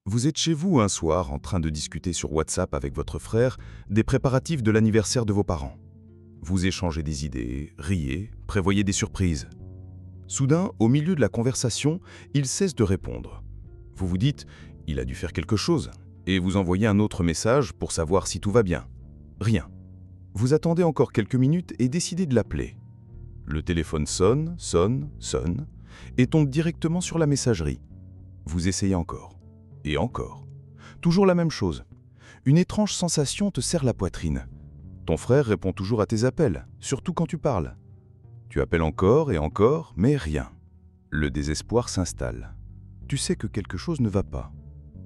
Vous êtes chez vous un soir en train de discuter sur WhatsApp avec votre frère des préparatifs de l'anniversaire de vos parents. Vous échangez des idées, riez, prévoyez des surprises. Soudain, au milieu de la conversation, il cesse de répondre. Vous vous dites « il a dû faire quelque chose » et vous envoyez un autre message pour savoir si tout va bien. Rien. Vous attendez encore quelques minutes et décidez de l'appeler. Le téléphone sonne, sonne et tombe directement sur la messagerie. Vous essayez encore. Et encore. Toujours la même chose. Une étrange sensation te serre la poitrine. Ton frère répond toujours à tes appels, surtout quand tu parles. Tu appelles encore et encore, mais rien. Le désespoir s'installe. Tu sais que quelque chose ne va pas.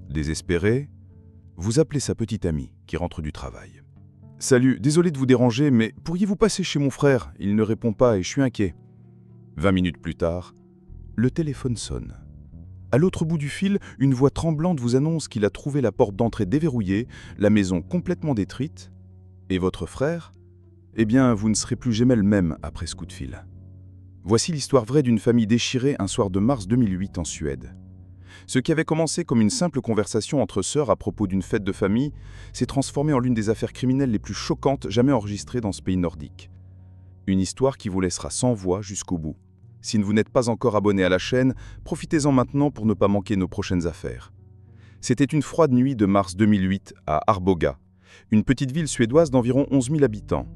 Désespéré, vous appelez sa petite amie qui rentre du travail. « Salut, désolé de vous déranger, mais pourriez-vous passer chez mon frère? Il ne répond pas et je suis inquiet. » 20 minutes plus tard, le téléphone sonne. À l'autre bout du fil, une voix tremblante vous annonce qu'il a trouvé la porte d'entrée déverrouillée, la maison complètement détruite. Et votre frère? Eh bien, vous ne serez plus jamais le même après ce coup de fil. Voici l'histoire vraie d'une famille déchirée un soir de mars 2008 en Suède. Ce qui avait commencé comme une simple conversation entre sœurs à propos d'une fête de famille s'est transformé en l'une des affaires criminelles les plus choquantes jamais enregistrées dans ce pays nordique. Une histoire qui vous laissera sans voix jusqu'au bout. Si vous n'êtes pas encore abonné à la chaîne, profitez-en maintenant pour ne pas manquer nos prochaines affaires. C'était une froide nuit de mars 2008 à Arboga, une petite ville suédoise d'environ 11 000 habitants.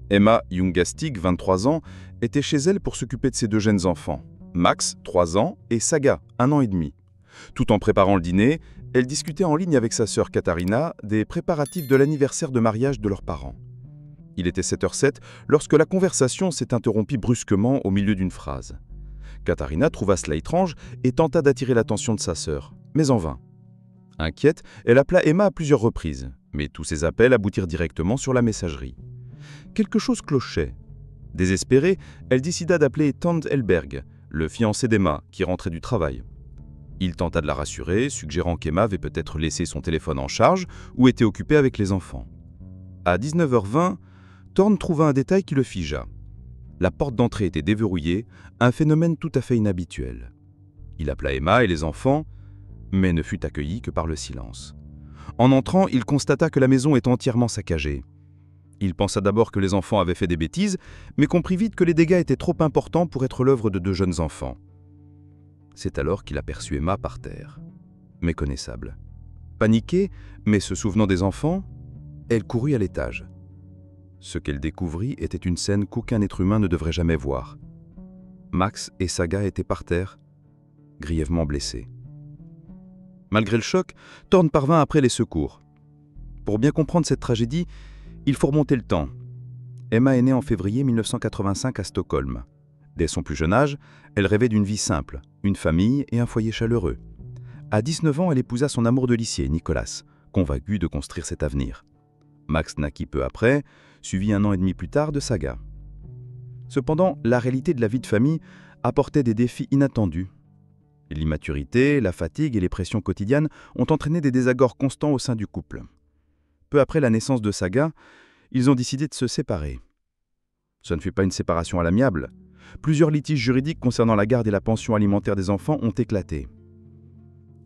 Emma Ljungastig, 23 ans, était chez elle pour s'occuper de ses deux jeunes enfants, Max, 3 ans, et Saga, 1 an et demi. Tout en préparant le dîner, elle discutait en ligne avec sa sœur Katarina des préparatifs de l'anniversaire de mariage de leurs parents. Il était 7h07 lorsque la conversation s'est interrompue brusquement au milieu d'une phrase. Katarina trouva cela étrange et tenta d'attirer l'attention de sa sœur, mais en vain. Inquiète, elle appela Emma à plusieurs reprises, mais tous ses appels aboutirent directement sur la messagerie. Quelque chose clochait. Désespérée, elle décida d'appeler Tand Elberg, le fiancé d'Emma, qui rentrait du travail. Il tenta de la rassurer, suggérant qu'Emma avait peut-être laissé son téléphone en charge ou était occupée avec les enfants. À 19h20, Thorn trouva un détail qui le figea. La porte d'entrée était déverrouillée, un phénomène tout à fait inhabituel. Il appela Emma et les enfants, mais ne fut accueilli que par le silence. En entrant, il constata que la maison était entièrement saccagée. Il pensa d'abord que les enfants avaient fait des bêtises, mais comprit vite que les dégâts étaient trop importants pour être l'œuvre de 2 jeunes enfants. C'est alors qu'il aperçut Emma par terre, méconnaissable. Paniquée, mais se souvenant des enfants, elle courut à l'étage. Ce qu'elle découvrit était une scène qu'aucun être humain ne devrait jamais voir. Max et Saga étaient par terre, grièvement blessés. Malgré le choc, Thorn parvint après les secours. Pour bien comprendre cette tragédie, il faut remonter le temps. Emma est née en février 1985 à Stockholm. Dès son plus jeune âge, elle rêvait d'une vie simple, une famille et un foyer chaleureux. À 19 ans, elle épousa son amour de lycée, Nicolas, convaincu de construire cet avenir. Max naquit peu après, suivi 1 an et demi plus tard de Saga. Cependant, la réalité de la vie de famille apportait des défis inattendus. L'immaturité, la fatigue et les pressions quotidiennes ont entraîné des désaccords constants au sein du couple. Peu après la naissance de Saga, ils ont décidé de se séparer. Ce ne fut pas une séparation à l'amiable. Plusieurs litiges juridiques concernant la garde et la pension alimentaire des enfants ont éclaté.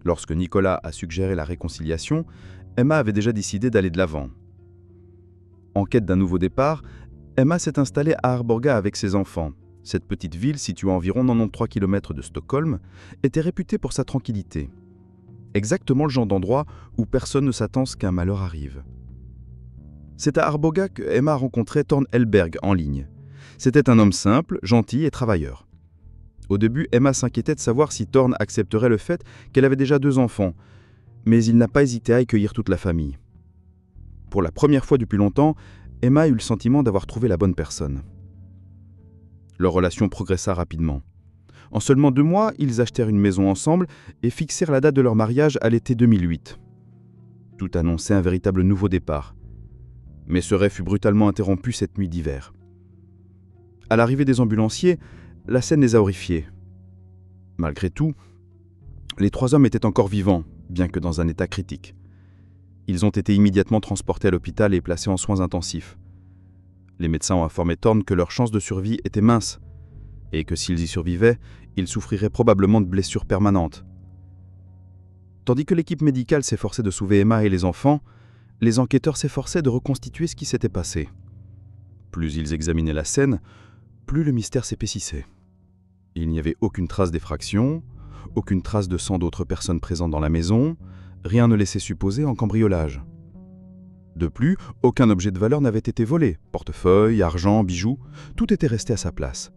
Lorsque Nicolas a suggéré la réconciliation, Emma avait déjà décidé d'aller de l'avant. En quête d'un nouveau départ, Emma s'est installée à Arboga avec ses enfants. Cette petite ville, située à environ 93 km de Stockholm, était réputée pour sa tranquillité. Exactement le genre d'endroit où personne ne s'attend à ce qu'un malheur arrive. C'est à Arboga que Emma a rencontré Thorn Elberg en ligne. C'était un homme simple, gentil et travailleur. Au début, Emma s'inquiétait de savoir si Thorn accepterait le fait qu'elle avait déjà 2 enfants, mais il n'a pas hésité à accueillir toute la famille. Pour la première fois depuis longtemps, Emma eut le sentiment d'avoir trouvé la bonne personne. Leur relation progressa rapidement. En seulement 2 mois, ils achetèrent une maison ensemble et fixèrent la date de leur mariage à l'été 2008. Tout annonçait un véritable nouveau départ. Mais ce rêve fut brutalement interrompu cette nuit d'hiver. À l'arrivée des ambulanciers, la scène les a horrifiés. Malgré tout, les 3 hommes étaient encore vivants, bien que dans un état critique. Ils ont été immédiatement transportés à l'hôpital et placés en soins intensifs. Les médecins ont informé Thorn que leurs chances de survie étaient minces, et que s'ils y survivaient, ils souffriraient probablement de blessures permanentes. Tandis que l'équipe médicale s'efforçait de sauver Emma et les enfants, les enquêteurs s'efforçaient de reconstituer ce qui s'était passé. Plus ils examinaient la scène, plus le mystère s'épaississait. Il n'y avait aucune trace d'effraction, aucune trace de sang d'autres personnes présentes dans la maison, rien ne laissait supposer un cambriolage. De plus, aucun objet de valeur n'avait été volé, portefeuille, argent, bijoux, tout était resté à sa place.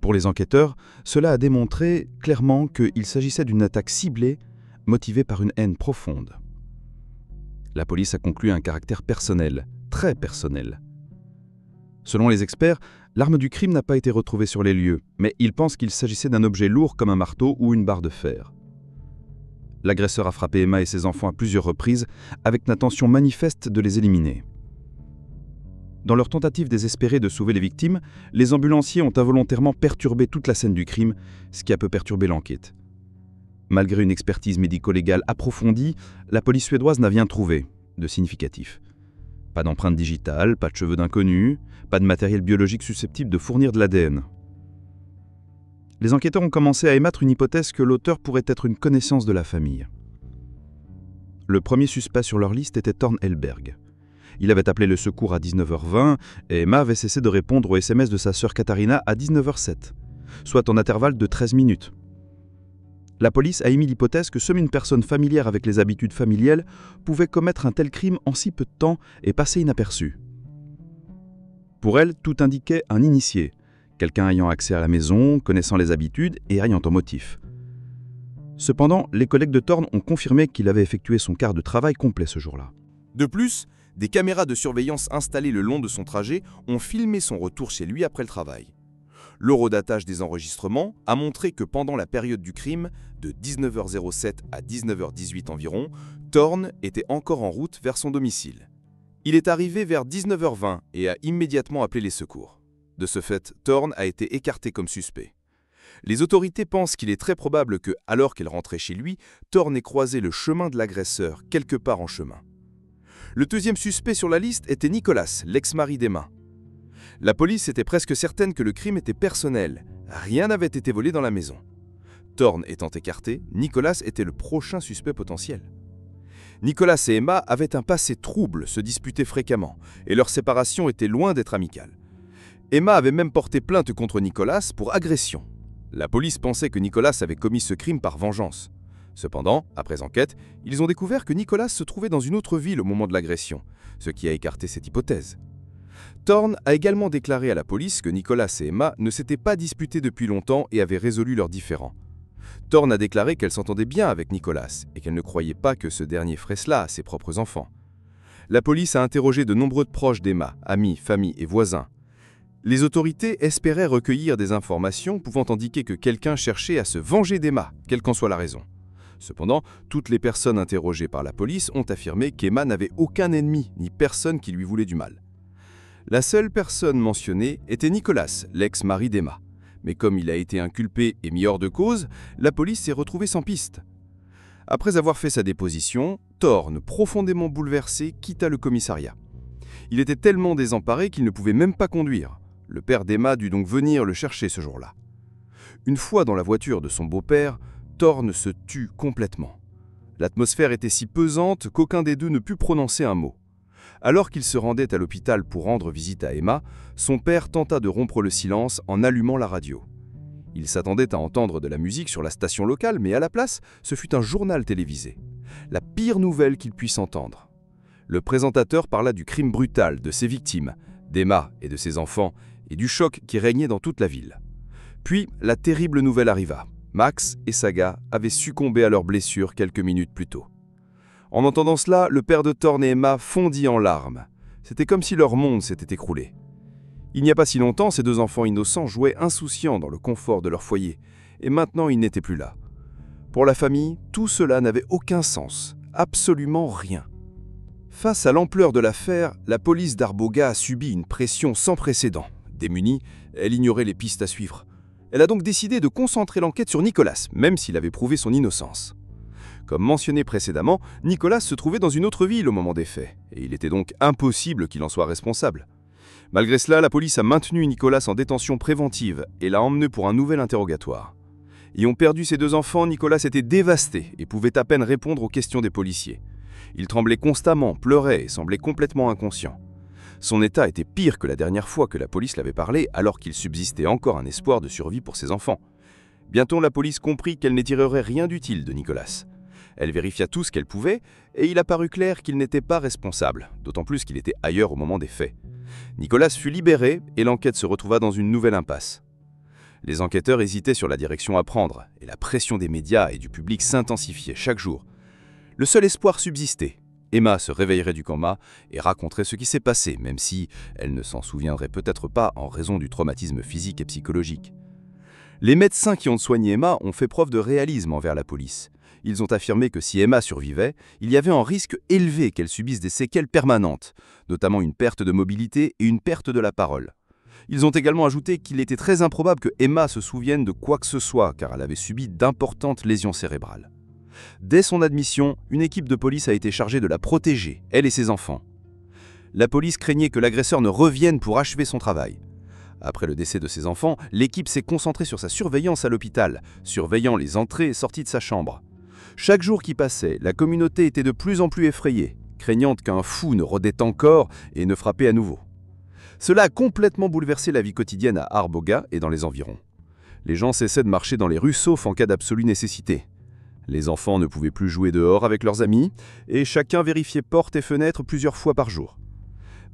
Pour les enquêteurs, cela a démontré clairement qu'il s'agissait d'une attaque ciblée, motivée par une haine profonde. La police a conclu un caractère personnel, très personnel. Selon les experts, l'arme du crime n'a pas été retrouvée sur les lieux, mais ils pensent qu'il s'agissait d'un objet lourd comme un marteau ou une barre de fer. L'agresseur a frappé Emma et ses enfants à plusieurs reprises, avec l'intention manifeste de les éliminer. Dans leur tentative désespérée de sauver les victimes, les ambulanciers ont involontairement perturbé toute la scène du crime, ce qui a peu perturbé l'enquête. Malgré une expertise médico-légale approfondie, la police suédoise n'a rien trouvé de significatif. Pas d'empreinte digitale, pas de cheveux d'inconnu, pas de matériel biologique susceptible de fournir de l'ADN. Les enquêteurs ont commencé à émettre une hypothèse que l'auteur pourrait être une connaissance de la famille. Le premier suspect sur leur liste était Thorn Hellberg. Il avait appelé le secours à 19h20 et Emma avait cessé de répondre aux SMS de sa sœur Katharina à 19h07, soit en intervalle de 13 minutes. La police a émis l'hypothèse que seule une personne familière avec les habitudes familiales pouvait commettre un tel crime en si peu de temps et passer inaperçu. Pour elle, tout indiquait un initié, quelqu'un ayant accès à la maison, connaissant les habitudes et ayant un motif. Cependant, les collègues de Thorn ont confirmé qu'il avait effectué son quart de travail complet ce jour-là. De plus, des caméras de surveillance installées le long de son trajet ont filmé son retour chez lui après le travail. L'horodatage des enregistrements a montré que pendant la période du crime, de 19h07 à 19h18 environ, Thorn était encore en route vers son domicile. Il est arrivé vers 19h20 et a immédiatement appelé les secours. De ce fait, Thorn a été écarté comme suspect. Les autorités pensent qu'il est très probable que, alors qu'elle rentrait chez lui, Thorn ait croisé le chemin de l'agresseur quelque part en chemin. Le deuxième suspect sur la liste était Nicolas, l'ex-mari d'Emma. La police était presque certaine que le crime était personnel. Rien n'avait été volé dans la maison. Thorn étant écarté, Nicolas était le prochain suspect potentiel. Nicolas et Emma avaient un passé trouble, se disputaient fréquemment, et leur séparation était loin d'être amicale. Emma avait même porté plainte contre Nicolas pour agression. La police pensait que Nicolas avait commis ce crime par vengeance. Cependant, après enquête, ils ont découvert que Nicolas se trouvait dans une autre ville au moment de l'agression, ce qui a écarté cette hypothèse. Thorn a également déclaré à la police que Nicolas et Emma ne s'étaient pas disputés depuis longtemps et avaient résolu leurs différends. Thorn a déclaré qu'elle s'entendait bien avec Nicolas et qu'elle ne croyait pas que ce dernier ferait cela à ses propres enfants. La police a interrogé de nombreux proches d'Emma, amis, familles et voisins. Les autorités espéraient recueillir des informations pouvant indiquer que quelqu'un cherchait à se venger d'Emma, quelle qu'en soit la raison. Cependant, toutes les personnes interrogées par la police ont affirmé qu'Emma n'avait aucun ennemi ni personne qui lui voulait du mal. La seule personne mentionnée était Nicolas, l'ex-mari d'Emma. Mais comme il a été inculpé et mis hors de cause, la police s'est retrouvée sans piste. Après avoir fait sa déposition, Thorn, profondément bouleversé, quitta le commissariat. Il était tellement désemparé qu'il ne pouvait même pas conduire. Le père d'Emma dut donc venir le chercher ce jour-là. Une fois dans la voiture de son beau-père, Thorn se tut complètement. L'atmosphère était si pesante qu'aucun des deux ne put prononcer un mot. Alors qu'il se rendait à l'hôpital pour rendre visite à Emma, son père tenta de rompre le silence en allumant la radio. Il s'attendait à entendre de la musique sur la station locale, mais à la place, ce fut un journal télévisé. La pire nouvelle qu'il puisse entendre. Le présentateur parla du crime brutal de ses victimes, d'Emma et de ses enfants, et du choc qui régnait dans toute la ville. Puis, la terrible nouvelle arriva. Max et Saga avaient succombé à leurs blessures quelques minutes plus tôt. En entendant cela, le père de Thorn et Emma fondit en larmes. C'était comme si leur monde s'était écroulé. Il n'y a pas si longtemps, ces deux enfants innocents jouaient insouciants dans le confort de leur foyer, et maintenant ils n'étaient plus là. Pour la famille, tout cela n'avait aucun sens, absolument rien. Face à l'ampleur de l'affaire, la police d'Arboga a subi une pression sans précédent. Démunie, elle ignorait les pistes à suivre. Elle a donc décidé de concentrer l'enquête sur Nicolas, même s'il avait prouvé son innocence. Comme mentionné précédemment, Nicolas se trouvait dans une autre ville au moment des faits, et il était donc impossible qu'il en soit responsable. Malgré cela, la police a maintenu Nicolas en détention préventive et l'a emmené pour un nouvel interrogatoire. Ayant perdu ses 2 enfants, Nicolas était dévasté et pouvait à peine répondre aux questions des policiers. Il tremblait constamment, pleurait et semblait complètement inconscient. Son état était pire que la dernière fois que la police l'avait parlé, alors qu'il subsistait encore un espoir de survie pour ses enfants. Bientôt, la police comprit qu'elle n'étirerait rien d'utile de Nicolas. Elle vérifia tout ce qu'elle pouvait, et il apparut clair qu'il n'était pas responsable, d'autant plus qu'il était ailleurs au moment des faits. Nicolas fut libéré, et l'enquête se retrouva dans une nouvelle impasse. Les enquêteurs hésitaient sur la direction à prendre, et la pression des médias et du public s'intensifiait chaque jour. Le seul espoir subsistait. Emma se réveillerait du coma et raconterait ce qui s'est passé, même si elle ne s'en souviendrait peut-être pas en raison du traumatisme physique et psychologique. Les médecins qui ont soigné Emma ont fait preuve de réalisme envers la police. Ils ont affirmé que si Emma survivait, il y avait un risque élevé qu'elle subisse des séquelles permanentes, notamment une perte de mobilité et une perte de la parole. Ils ont également ajouté qu'il était très improbable que Emma se souvienne de quoi que ce soit, car elle avait subi d'importantes lésions cérébrales. Dès son admission, une équipe de police a été chargée de la protéger, elle et ses enfants. La police craignait que l'agresseur ne revienne pour achever son travail. Après le décès de ses enfants, l'équipe s'est concentrée sur sa surveillance à l'hôpital, surveillant les entrées et sorties de sa chambre. Chaque jour qui passait, la communauté était de plus en plus effrayée, craignant qu'un fou ne rôdait encore et ne frappait à nouveau. Cela a complètement bouleversé la vie quotidienne à Arboga et dans les environs. Les gens cessaient de marcher dans les rues sauf en cas d'absolue nécessité. Les enfants ne pouvaient plus jouer dehors avec leurs amis, et chacun vérifiait portes et fenêtres plusieurs fois par jour.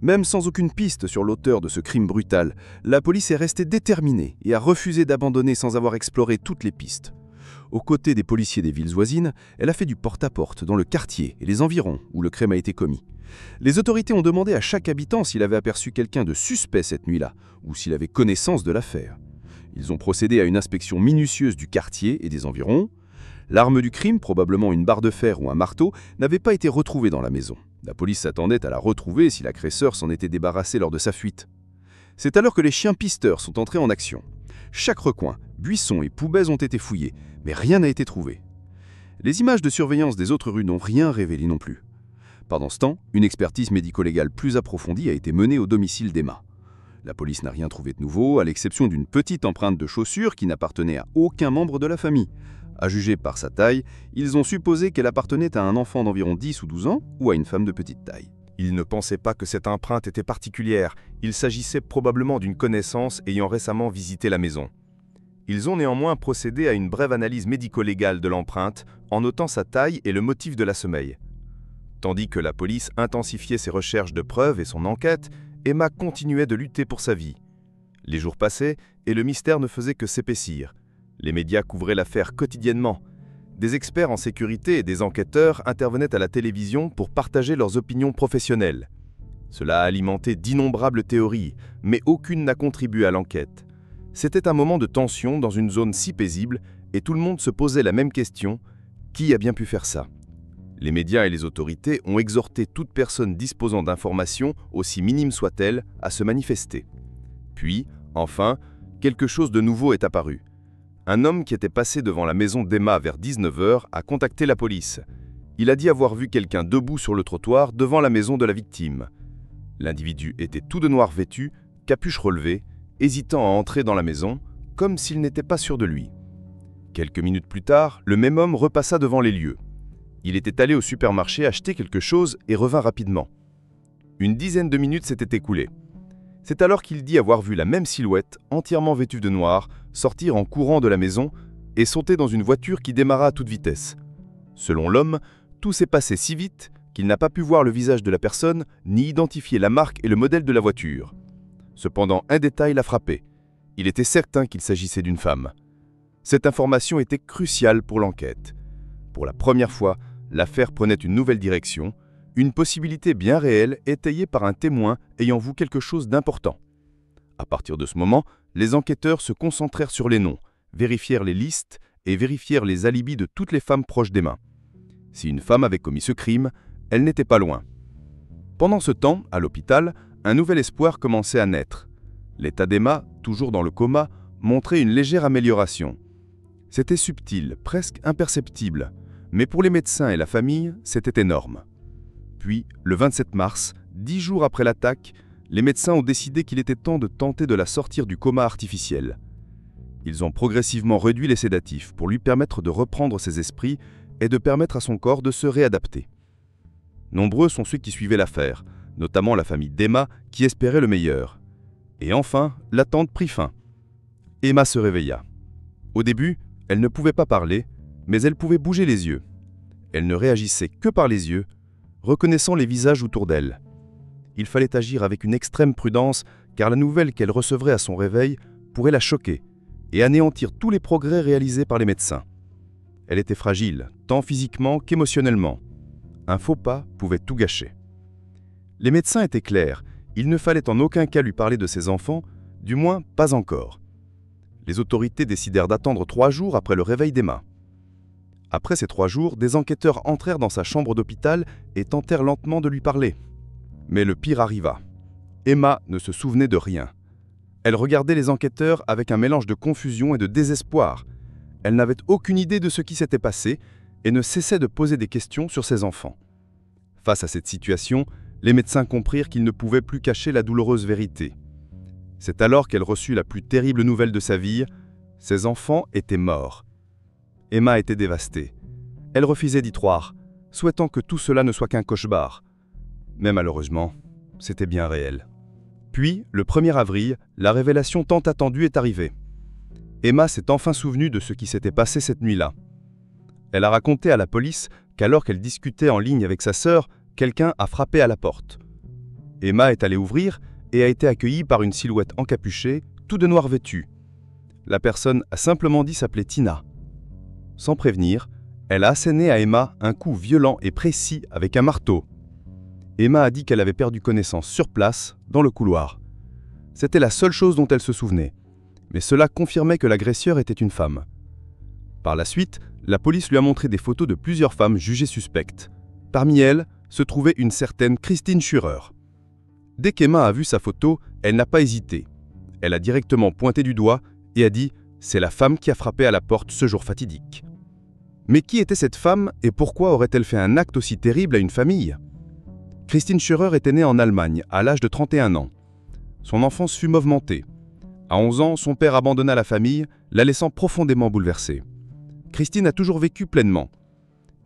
Même sans aucune piste sur l'auteur de ce crime brutal, la police est restée déterminée et a refusé d'abandonner sans avoir exploré toutes les pistes. Aux côtés des policiers des villes voisines, elle a fait du porte-à-porte dans le quartier et les environs où le crime a été commis. Les autorités ont demandé à chaque habitant s'il avait aperçu quelqu'un de suspect cette nuit-là, ou s'il avait connaissance de l'affaire. Ils ont procédé à une inspection minutieuse du quartier et des environs. L'arme du crime, probablement une barre de fer ou un marteau, n'avait pas été retrouvée dans la maison. La police s'attendait à la retrouver si l'agresseur s'en était débarrassé lors de sa fuite. C'est alors que les chiens pisteurs sont entrés en action. Chaque recoin, buisson et poubelles ont été fouillés, mais rien n'a été trouvé. Les images de surveillance des autres rues n'ont rien révélé non plus. Pendant ce temps, une expertise médico-légale plus approfondie a été menée au domicile d'Emma. La police n'a rien trouvé de nouveau, à l'exception d'une petite empreinte de chaussure qui n'appartenait à aucun membre de la famille. À juger par sa taille, ils ont supposé qu'elle appartenait à un enfant d'environ 10 ou 12 ans ou à une femme de petite taille. Ils ne pensaient pas que cette empreinte était particulière, il s'agissait probablement d'une connaissance ayant récemment visité la maison. Ils ont néanmoins procédé à une brève analyse médico-légale de l'empreinte en notant sa taille et le motif de la semelle. Tandis que la police intensifiait ses recherches de preuves et son enquête, Emma continuait de lutter pour sa vie. Les jours passaient et le mystère ne faisait que s'épaissir. Les médias couvraient l'affaire quotidiennement. Des experts en sécurité et des enquêteurs intervenaient à la télévision pour partager leurs opinions professionnelles. Cela a alimenté d'innombrables théories, mais aucune n'a contribué à l'enquête. C'était un moment de tension dans une zone si paisible et tout le monde se posait la même question : qui a bien pu faire ça ? Les médias et les autorités ont exhorté toute personne disposant d'informations, aussi minimes soient-elles, à se manifester. Puis, enfin, quelque chose de nouveau est apparu. Un homme qui était passé devant la maison d'Emma vers 19 h a contacté la police. Il a dit avoir vu quelqu'un debout sur le trottoir devant la maison de la victime. L'individu était tout de noir vêtu, capuche relevée, hésitant à entrer dans la maison, comme s'il n'était pas sûr de lui. Quelques minutes plus tard, le même homme repassa devant les lieux. Il était allé au supermarché acheter quelque chose et revint rapidement. Une dizaine de minutes s'étaient écoulées. C'est alors qu'il dit avoir vu la même silhouette, entièrement vêtue de noir, sortir en courant de la maison et sauter dans une voiture qui démarra à toute vitesse. Selon l'homme, tout s'est passé si vite qu'il n'a pas pu voir le visage de la personne ni identifier la marque et le modèle de la voiture. Cependant, un détail l'a frappé. Il était certain qu'il s'agissait d'une femme. Cette information était cruciale pour l'enquête. Pour la première fois, l'affaire prenait une nouvelle direction, une possibilité bien réelle étayée par un témoin ayant vu quelque chose d'important. À partir de ce moment, les enquêteurs se concentrèrent sur les noms, vérifièrent les listes et vérifièrent les alibis de toutes les femmes proches d'Emma. Si une femme avait commis ce crime, elle n'était pas loin. Pendant ce temps, à l'hôpital, un nouvel espoir commençait à naître. L'état d'Emma, toujours dans le coma, montrait une légère amélioration. C'était subtil, presque imperceptible, mais pour les médecins et la famille, c'était énorme. Puis, le 27 mars, 10 jours après l'attaque, les médecins ont décidé qu'il était temps de tenter de la sortir du coma artificiel. Ils ont progressivement réduit les sédatifs pour lui permettre de reprendre ses esprits et de permettre à son corps de se réadapter. Nombreux sont ceux qui suivaient l'affaire, notamment la famille d'Emma qui espérait le meilleur. Et enfin, l'attente prit fin. Emma se réveilla. Au début, elle ne pouvait pas parler, mais elle pouvait bouger les yeux. Elle ne réagissait que par les yeux, reconnaissant les visages autour d'elle. Il fallait agir avec une extrême prudence, car la nouvelle qu'elle recevrait à son réveil pourrait la choquer et anéantir tous les progrès réalisés par les médecins. Elle était fragile, tant physiquement qu'émotionnellement. Un faux pas pouvait tout gâcher. Les médecins étaient clairs, il ne fallait en aucun cas lui parler de ses enfants, du moins pas encore. Les autorités décidèrent d'attendre 3 jours après le réveil d'Emma. Après ces 3 jours, des enquêteurs entrèrent dans sa chambre d'hôpital et tentèrent lentement de lui parler. Mais le pire arriva. Emma ne se souvenait de rien. Elle regardait les enquêteurs avec un mélange de confusion et de désespoir. Elle n'avait aucune idée de ce qui s'était passé et ne cessait de poser des questions sur ses enfants. Face à cette situation, les médecins comprirent qu'ils ne pouvaient plus cacher la douloureuse vérité. C'est alors qu'elle reçut la plus terrible nouvelle de sa vie, ses enfants étaient morts. Emma était dévastée. Elle refusait d'y croire, souhaitant que tout cela ne soit qu'un cauchemar. Mais malheureusement, c'était bien réel. Puis, le 1er avril, la révélation tant attendue est arrivée. Emma s'est enfin souvenue de ce qui s'était passé cette nuit-là. Elle a raconté à la police qu'alors qu'elle discutait en ligne avec sa sœur, quelqu'un a frappé à la porte. Emma est allée ouvrir et a été accueillie par une silhouette encapuchée, tout de noir vêtue. La personne a simplement dit s'appeler Tina. Sans prévenir, elle a asséné à Emma un coup violent et précis avec un marteau. Emma a dit qu'elle avait perdu connaissance sur place, dans le couloir. C'était la seule chose dont elle se souvenait, mais cela confirmait que l'agresseur était une femme. Par la suite, la police lui a montré des photos de plusieurs femmes jugées suspectes. Parmi elles, se trouvait une certaine Christine Schurer. Dès qu'Emma a vu sa photo, elle n'a pas hésité. Elle a directement pointé du doigt et a dit « C'est la femme qui a frappé à la porte ce jour fatidique ». Mais qui était cette femme et pourquoi aurait-elle fait un acte aussi terrible à une famille ? Christine Schurer était née en Allemagne à l'âge de 31 ans. Son enfance fut mouvementée. À 11 ans, son père abandonna la famille, la laissant profondément bouleversée. Christine a toujours vécu pleinement.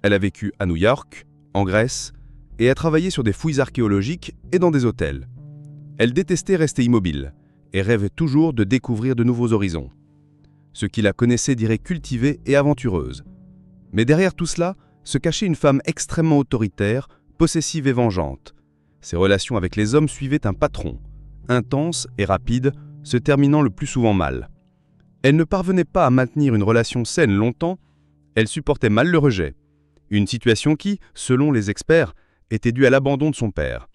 Elle a vécu à New York, en Grèce, et a travaillé sur des fouilles archéologiques et dans des hôtels. Elle détestait rester immobile et rêvait toujours de découvrir de nouveaux horizons. Ceux qui la connaissaient diraient cultivée et aventureuse. Mais derrière tout cela, se cachait une femme extrêmement autoritaire, possessive et vengeante. Ses relations avec les hommes suivaient un patron, intense et rapide, se terminant le plus souvent mal. Elle ne parvenait pas à maintenir une relation saine longtemps, elle supportait mal le rejet. Une situation qui, selon les experts, était due à l'abandon de son père.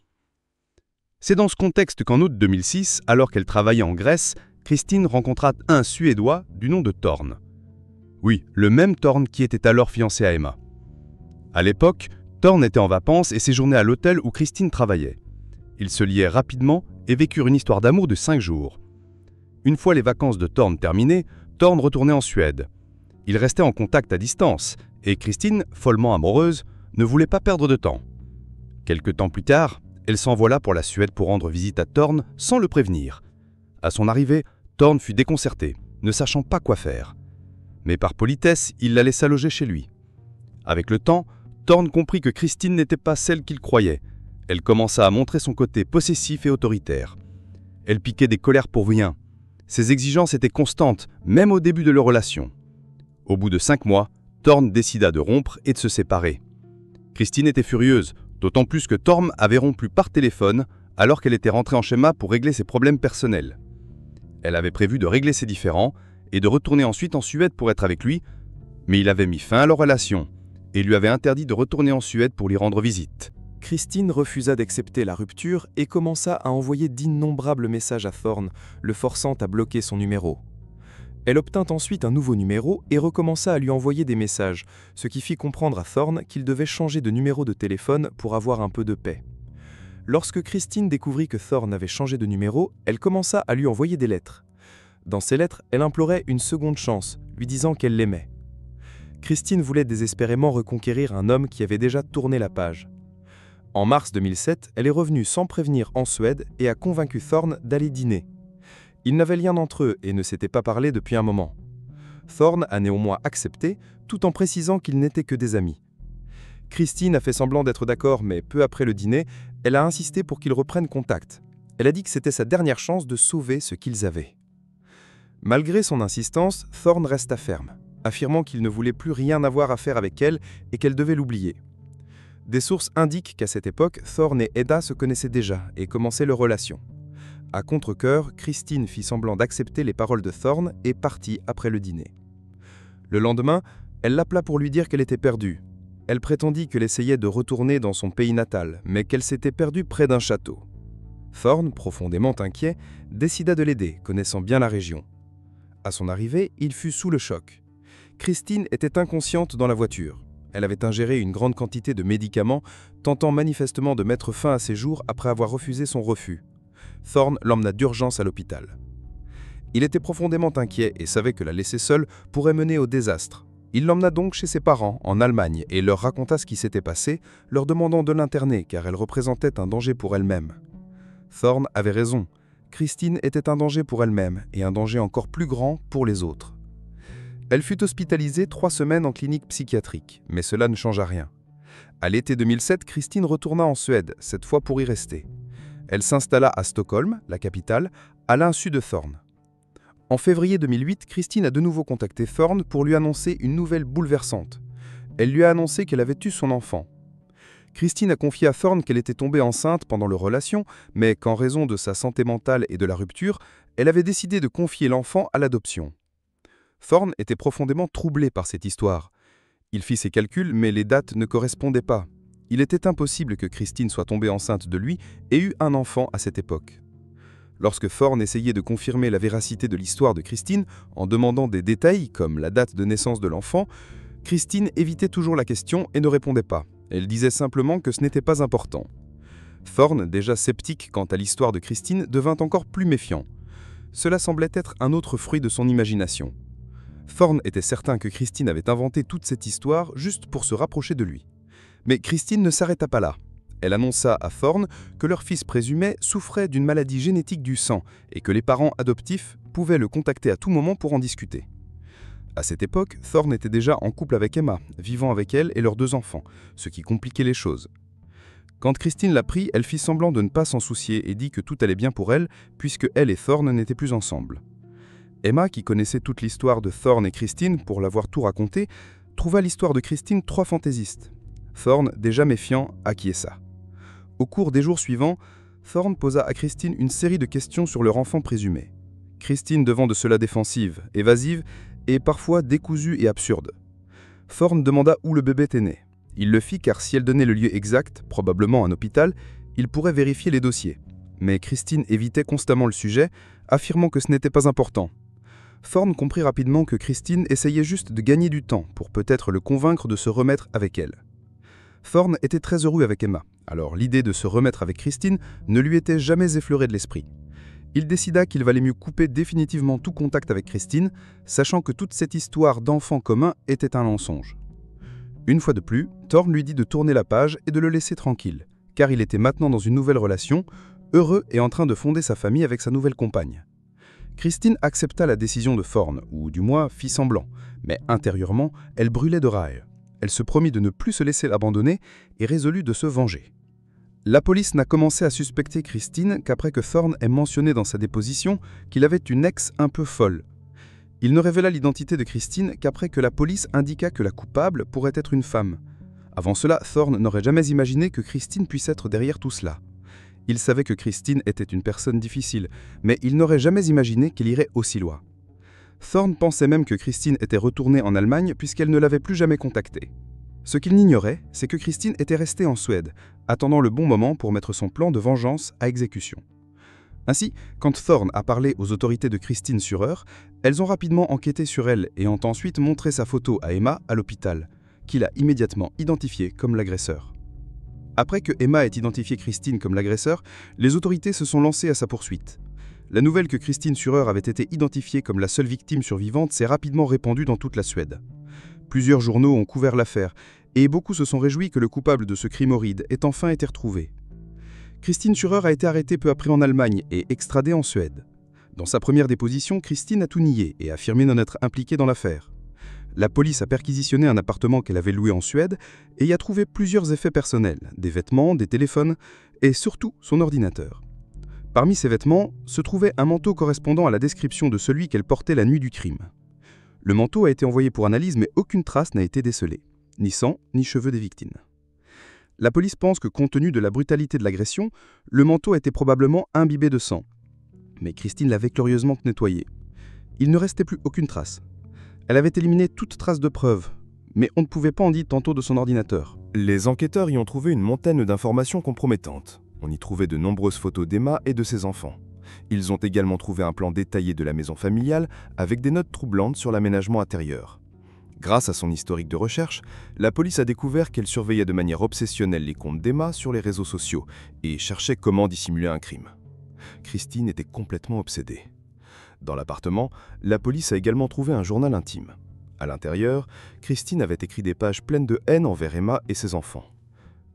C'est dans ce contexte qu'en août 2006, alors qu'elle travaillait en Grèce, Christine rencontra un Suédois du nom de Thorn. Oui, le même Thorn qui était alors fiancé à Emma. À l'époque, Thorn était en vacances et séjournait à l'hôtel où Christine travaillait. Ils se lièrent rapidement et vécurent une histoire d'amour de 5 jours. Une fois les vacances de Thorn terminées, Thorn retournait en Suède. Ils restaient en contact à distance et Christine, follement amoureuse, ne voulait pas perdre de temps. Quelque temps plus tard, elle s'envola pour la Suède pour rendre visite à Thorn sans le prévenir. À son arrivée, Thorn fut déconcerté, ne sachant pas quoi faire. Mais par politesse, il la laissa loger chez lui. Avec le temps, Thorn comprit que Christine n'était pas celle qu'il croyait. Elle commença à montrer son côté possessif et autoritaire. Elle piquait des colères pour rien. Ses exigences étaient constantes, même au début de leur relation. Au bout de 5 mois, Thorn décida de rompre et de se séparer. Christine était furieuse, d'autant plus que Thorn avait rompu par téléphone alors qu'elle était rentrée en schéma pour régler ses problèmes personnels. Elle avait prévu de régler ses différends et de retourner ensuite en Suède pour être avec lui, mais il avait mis fin à leur relation et lui avait interdit de retourner en Suède pour lui rendre visite. Christine refusa d'accepter la rupture et commença à envoyer d'innombrables messages à Thorn, le forçant à bloquer son numéro. Elle obtint ensuite un nouveau numéro et recommença à lui envoyer des messages, ce qui fit comprendre à Thorn qu'il devait changer de numéro de téléphone pour avoir un peu de paix. Lorsque Christine découvrit que Thorn avait changé de numéro, elle commença à lui envoyer des lettres. Dans ces lettres, elle implorait une seconde chance, lui disant qu'elle l'aimait. Christine voulait désespérément reconquérir un homme qui avait déjà tourné la page. En mars 2007, elle est revenue sans prévenir en Suède et a convaincu Thorn d'aller dîner. Ils n'avaient lien entre eux et ne s'étaient pas parlé depuis un moment. Thorne a néanmoins accepté, tout en précisant qu'ils n'étaient que des amis. Christine a fait semblant d'être d'accord, mais peu après le dîner, elle a insisté pour qu'ils reprennent contact. Elle a dit que c'était sa dernière chance de sauver ce qu'ils avaient. Malgré son insistance, Thorne resta ferme, affirmant qu'il ne voulait plus rien avoir à faire avec elle et qu'elle devait l'oublier. Des sources indiquent qu'à cette époque, Thorne et Hedda se connaissaient déjà et commençaient leur relation. À contre-cœur, Christine fit semblant d'accepter les paroles de Thorne et partit après le dîner. Le lendemain, elle l'appela pour lui dire qu'elle était perdue. Elle prétendit qu'elle essayait de retourner dans son pays natal, mais qu'elle s'était perdue près d'un château. Thorne, profondément inquiet, décida de l'aider, connaissant bien la région. À son arrivée, il fut sous le choc. Christine était inconsciente dans la voiture. Elle avait ingéré une grande quantité de médicaments, tentant manifestement de mettre fin à ses jours après avoir refusé son refus. Thorne l'emmena d'urgence à l'hôpital. Il était profondément inquiet et savait que la laisser seule pourrait mener au désastre. Il l'emmena donc chez ses parents, en Allemagne, et leur raconta ce qui s'était passé, leur demandant de l'interner car elle représentait un danger pour elle-même. Thorne avait raison. Christine était un danger pour elle-même et un danger encore plus grand pour les autres. Elle fut hospitalisée 3 semaines en clinique psychiatrique, mais cela ne changea rien. À l'été 2007, Christine retourna en Suède, cette fois pour y rester. Elle s'installa à Stockholm, la capitale, à l'insu de Thorne. En février 2008, Christine a de nouveau contacté Thorne pour lui annoncer une nouvelle bouleversante. Elle lui a annoncé qu'elle avait eu son enfant. Christine a confié à Thorne qu'elle était tombée enceinte pendant leur relation, mais qu'en raison de sa santé mentale et de la rupture, elle avait décidé de confier l'enfant à l'adoption. Thorne était profondément troublé par cette histoire. Il fit ses calculs, mais les dates ne correspondaient pas. Il était impossible que Christine soit tombée enceinte de lui et eût un enfant à cette époque. Lorsque Thorne essayait de confirmer la véracité de l'histoire de Christine en demandant des détails comme la date de naissance de l'enfant, Christine évitait toujours la question et ne répondait pas. Elle disait simplement que ce n'était pas important. Thorne, déjà sceptique quant à l'histoire de Christine, devint encore plus méfiant. Cela semblait être un autre fruit de son imagination. Thorne était certain que Christine avait inventé toute cette histoire juste pour se rapprocher de lui. Mais Christine ne s'arrêta pas là. Elle annonça à Thorne que leur fils présumé souffrait d'une maladie génétique du sang et que les parents adoptifs pouvaient le contacter à tout moment pour en discuter. À cette époque, Thorne était déjà en couple avec Emma, vivant avec elle et leurs 2 enfants, ce qui compliquait les choses. Quand Christine l'apprit, elle fit semblant de ne pas s'en soucier et dit que tout allait bien pour elle, puisque elle et Thorne n'étaient plus ensemble. Emma, qui connaissait toute l'histoire de Thorne et Christine pour l'avoir tout raconté, trouva l'histoire de Christine trop fantaisiste. Thorne, déjà méfiant, acquiesça. Au cours des jours suivants, Thorne posa à Christine une série de questions sur leur enfant présumé. Christine devant de cela défensive, évasive et parfois décousue et absurde. Thorne demanda où le bébé était né. Il le fit car si elle donnait le lieu exact, probablement un hôpital, il pourrait vérifier les dossiers. Mais Christine évitait constamment le sujet, affirmant que ce n'était pas important. Thorne comprit rapidement que Christine essayait juste de gagner du temps pour peut-être le convaincre de se remettre avec elle. Thorne était très heureux avec Emma, alors l'idée de se remettre avec Christine ne lui était jamais effleurée de l'esprit. Il décida qu'il valait mieux couper définitivement tout contact avec Christine, sachant que toute cette histoire d'enfant commun était un mensonge. Une fois de plus, Thorne lui dit de tourner la page et de le laisser tranquille, car il était maintenant dans une nouvelle relation, heureux et en train de fonder sa famille avec sa nouvelle compagne. Christine accepta la décision de Thorne, ou du moins fit semblant, mais intérieurement, elle brûlait de rage. Elle se promit de ne plus se laisser abandonner et résolut de se venger. La police n'a commencé à suspecter Christine qu'après que Thorne ait mentionné dans sa déposition qu'il avait une ex un peu folle. Il ne révéla l'identité de Christine qu'après que la police indiqua que la coupable pourrait être une femme. Avant cela, Thorne n'aurait jamais imaginé que Christine puisse être derrière tout cela. Il savait que Christine était une personne difficile, mais il n'aurait jamais imaginé qu'elle irait aussi loin. Thorne pensait même que Christine était retournée en Allemagne puisqu'elle ne l'avait plus jamais contactée. Ce qu'il n'ignorait, c'est que Christine était restée en Suède, attendant le bon moment pour mettre son plan de vengeance à exécution. Ainsi, quand Thorne a parlé aux autorités de Christine sur heure, elles ont rapidement enquêté sur elle et ont ensuite montré sa photo à Emma à l'hôpital, qu'il a immédiatement identifiée comme l'agresseur. Après que Emma ait identifié Christine comme l'agresseur, les autorités se sont lancées à sa poursuite. La nouvelle que Christine Surer avait été identifiée comme la seule victime survivante s'est rapidement répandue dans toute la Suède. Plusieurs journaux ont couvert l'affaire, et beaucoup se sont réjouis que le coupable de ce crime horrible ait enfin été retrouvé. Christine Surer a été arrêtée peu après en Allemagne et extradée en Suède. Dans sa première déposition, Christine a tout nié et affirmé n'en être impliquée dans l'affaire. La police a perquisitionné un appartement qu'elle avait loué en Suède et y a trouvé plusieurs effets personnels, des vêtements, des téléphones et surtout son ordinateur. Parmi ces vêtements se trouvait un manteau correspondant à la description de celui qu'elle portait la nuit du crime. Le manteau a été envoyé pour analyse mais aucune trace n'a été décelée, ni sang, ni cheveux des victimes. La police pense que compte tenu de la brutalité de l'agression, le manteau était probablement imbibé de sang. Mais Christine l'avait curieusement nettoyé. Il ne restait plus aucune trace. Elle avait éliminé toute trace de preuve, mais on ne pouvait pas en dire tantôt de son ordinateur. Les enquêteurs y ont trouvé une montagne d'informations compromettantes. On y trouvait de nombreuses photos d'Emma et de ses enfants. Ils ont également trouvé un plan détaillé de la maison familiale avec des notes troublantes sur l'aménagement intérieur. Grâce à son historique de recherche, la police a découvert qu'elle surveillait de manière obsessionnelle les comptes d'Emma sur les réseaux sociaux et cherchait comment dissimuler un crime. Christine était complètement obsédée. Dans l'appartement, la police a également trouvé un journal intime. À l'intérieur, Christine avait écrit des pages pleines de haine envers Emma et ses enfants.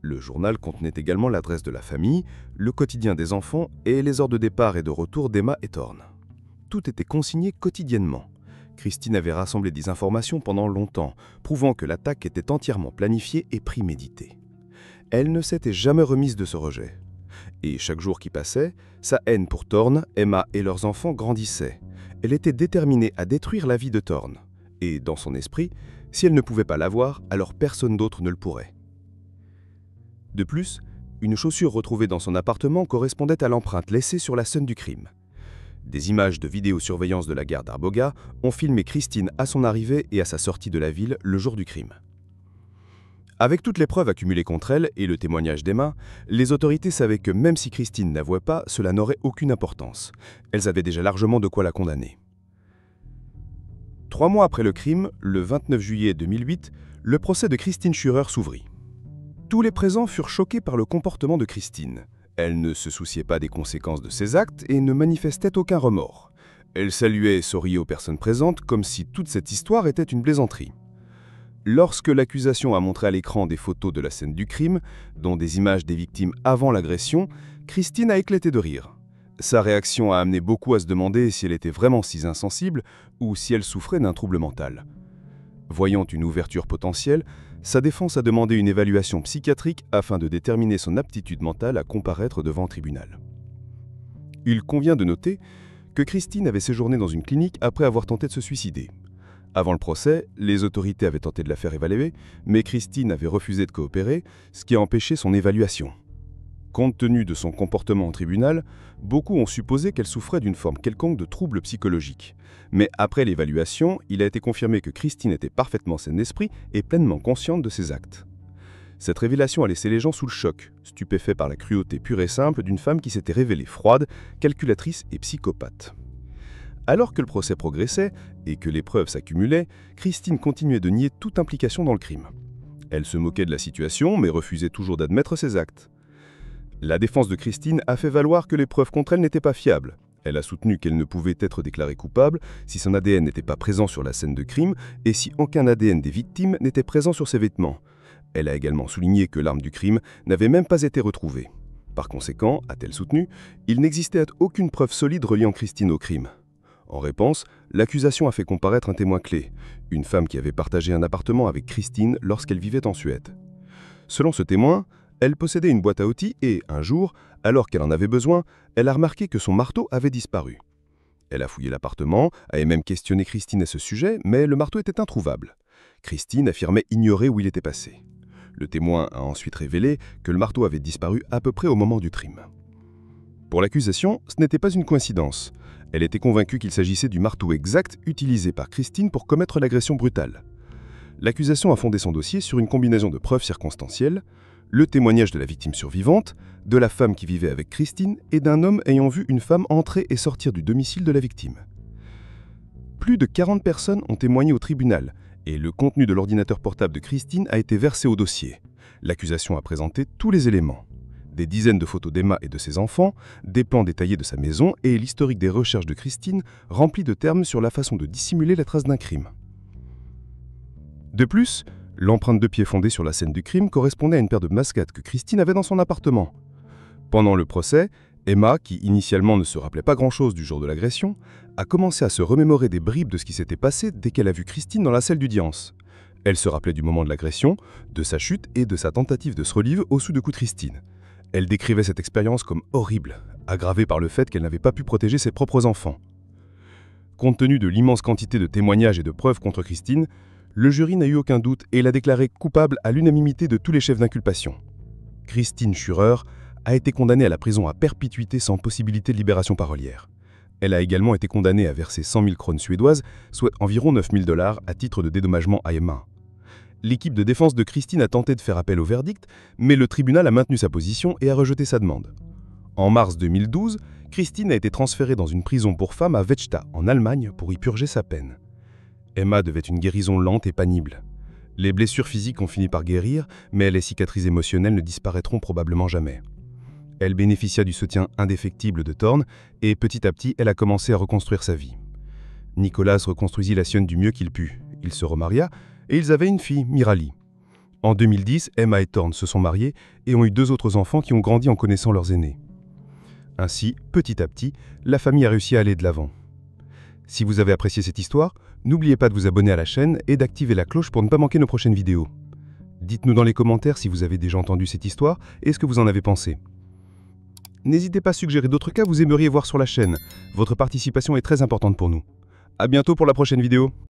Le journal contenait également l'adresse de la famille, le quotidien des enfants et les heures de départ et de retour d'Emma et Thorn. Tout était consigné quotidiennement. Christine avait rassemblé des informations pendant longtemps, prouvant que l'attaque était entièrement planifiée et préméditée. Elle ne s'était jamais remise de ce rejet. Et chaque jour qui passait, sa haine pour Thorn, Emma et leurs enfants grandissait. Elle était déterminée à détruire la vie de Thorn. Et dans son esprit, si elle ne pouvait pas l'avoir, alors personne d'autre ne le pourrait. De plus, une chaussure retrouvée dans son appartement correspondait à l'empreinte laissée sur la scène du crime. Des images de vidéosurveillance de la gare d'Arboga ont filmé Christine à son arrivée et à sa sortie de la ville le jour du crime. Avec toutes les preuves accumulées contre elle et le témoignage d'Emma, les autorités savaient que même si Christine n'avouait pas, cela n'aurait aucune importance. Elles avaient déjà largement de quoi la condamner. 3 mois après le crime, le 29 juillet 2008, le procès de Christine Schurer s'ouvrit. Tous les présents furent choqués par le comportement de Christine. Elle ne se souciait pas des conséquences de ses actes et ne manifestait aucun remords. Elle saluait et souriait aux personnes présentes comme si toute cette histoire était une plaisanterie. Lorsque l'accusation a montré à l'écran des photos de la scène du crime, dont des images des victimes avant l'agression, Christine a éclaté de rire. Sa réaction a amené beaucoup à se demander si elle était vraiment si insensible ou si elle souffrait d'un trouble mental. Voyant une ouverture potentielle, sa défense a demandé une évaluation psychiatrique afin de déterminer son aptitude mentale à comparaître devant un tribunal. Il convient de noter que Christine avait séjourné dans une clinique après avoir tenté de se suicider. Avant le procès, les autorités avaient tenté de la faire évaluer, mais Christine avait refusé de coopérer, ce qui a empêché son évaluation. Compte tenu de son comportement au tribunal, beaucoup ont supposé qu'elle souffrait d'une forme quelconque de trouble psychologique. Mais après l'évaluation, il a été confirmé que Christine était parfaitement saine d'esprit et pleinement consciente de ses actes. Cette révélation a laissé les gens sous le choc, stupéfaits par la cruauté pure et simple d'une femme qui s'était révélée froide, calculatrice et psychopathe. Alors que le procès progressait et que les preuves s'accumulaient, Christine continuait de nier toute implication dans le crime. Elle se moquait de la situation, mais refusait toujours d'admettre ses actes. La défense de Christine a fait valoir que les preuves contre elle n'étaient pas fiables. Elle a soutenu qu'elle ne pouvait être déclarée coupable si son ADN n'était pas présent sur la scène de crime et si aucun ADN des victimes n'était présent sur ses vêtements. Elle a également souligné que l'arme du crime n'avait même pas été retrouvée. Par conséquent, a-t-elle soutenu, il n'existait aucune preuve solide reliant Christine au crime. En réponse, l'accusation a fait comparaître un témoin clé, une femme qui avait partagé un appartement avec Christine lorsqu'elle vivait en Suède. Selon ce témoin, elle possédait une boîte à outils et, un jour, alors qu'elle en avait besoin, elle a remarqué que son marteau avait disparu. Elle a fouillé l'appartement, a même questionné Christine à ce sujet, mais le marteau était introuvable. Christine affirmait ignorer où il était passé. Le témoin a ensuite révélé que le marteau avait disparu à peu près au moment du crime. Pour l'accusation, ce n'était pas une coïncidence. Elle était convaincue qu'il s'agissait du marteau exact utilisé par Christine pour commettre l'agression brutale. L'accusation a fondé son dossier sur une combinaison de preuves circonstancielles, le témoignage de la victime survivante, de la femme qui vivait avec Christine et d'un homme ayant vu une femme entrer et sortir du domicile de la victime. Plus de 40 personnes ont témoigné au tribunal et le contenu de l'ordinateur portable de Christine a été versé au dossier. L'accusation a présenté tous les éléments. Des dizaines de photos d'Emma et de ses enfants, des plans détaillés de sa maison et l'historique des recherches de Christine rempli de termes sur la façon de dissimuler la trace d'un crime. De plus, l'empreinte de pied fondée sur la scène du crime correspondait à une paire de baskets que Christine avait dans son appartement. Pendant le procès, Emma, qui initialement ne se rappelait pas grand-chose du jour de l'agression, a commencé à se remémorer des bribes de ce qui s'était passé dès qu'elle a vu Christine dans la salle d'audience. Elle se rappelait du moment de l'agression, de sa chute et de sa tentative de se relever au-dessous de coups de Christine. Elle décrivait cette expérience comme horrible, aggravée par le fait qu'elle n'avait pas pu protéger ses propres enfants. Compte tenu de l'immense quantité de témoignages et de preuves contre Christine, le jury n'a eu aucun doute et l'a déclarée coupable à l'unanimité de tous les chefs d'inculpation. Christine Schurer a été condamnée à la prison à perpétuité sans possibilité de libération parolière. Elle a également été condamnée à verser 100 000 krones suédoises, soit environ 9 000 $, à titre de dédommagement à Emma. L'équipe de défense de Christine a tenté de faire appel au verdict, mais le tribunal a maintenu sa position et a rejeté sa demande. En mars 2012, Christine a été transférée dans une prison pour femmes à Vechta, en Allemagne, pour y purger sa peine. Emma devait une guérison lente et pénible. Les blessures physiques ont fini par guérir, mais les cicatrices émotionnelles ne disparaîtront probablement jamais. Elle bénéficia du soutien indéfectible de Thorn et petit à petit, elle a commencé à reconstruire sa vie. Nicolas reconstruisit la sienne du mieux qu'il put. Il se remaria et ils avaient une fille, Mirali. En 2010, Emma et Thorn se sont mariés et ont eu 2 autres enfants qui ont grandi en connaissant leurs aînés. Ainsi, petit à petit, la famille a réussi à aller de l'avant. Si vous avez apprécié cette histoire, n'oubliez pas de vous abonner à la chaîne et d'activer la cloche pour ne pas manquer nos prochaines vidéos. Dites-nous dans les commentaires si vous avez déjà entendu cette histoire et ce que vous en avez pensé. N'hésitez pas à suggérer d'autres cas que vous aimeriez voir sur la chaîne. Votre participation est très importante pour nous. À bientôt pour la prochaine vidéo.